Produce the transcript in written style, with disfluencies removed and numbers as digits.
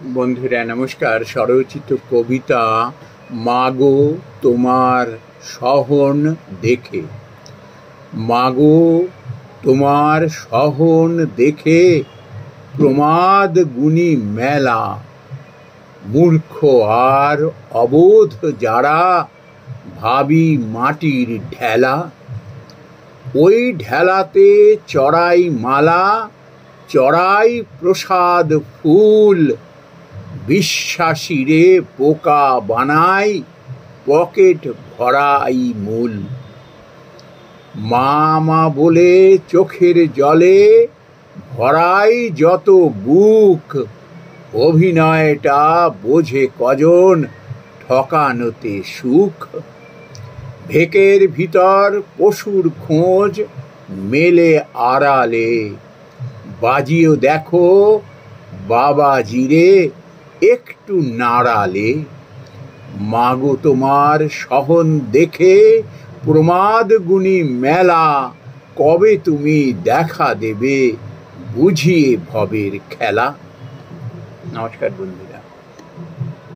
বন্ধুরা নমস্কার। স্বরচিত কবিতা মাগো তোমার সহন দেখে। মাগো তোমার সহন দেখে প্রমাদ গুণী মেলা, মূর্খ আর অবোধ যারা ভাবি মাটির ঢেলা। ওই ঢেলাতে চড়াই মালা, চড়াই প্রসাদ ফুল, বিশ্বাসীরে বোকা বানাই পকেট ভরাই মূল। মা মা বলে চোখের জলে ভরাই যত বুক, অভিনয়টা বোঝে কজন ঠকানোতে সুখ। ভেকের ভিতর পশুর খোঁজ মেলে আড়ালে, বাজিও দেখো বাবাজিরে একটু নাড়ালে। মাগো তোমার সহন দেখে প্রমাদ গুণী মেলা, কবে তুমি দেখা দেবে বুঝিয়ে ভবের খেলা। নমস্কার বন্ধুরা।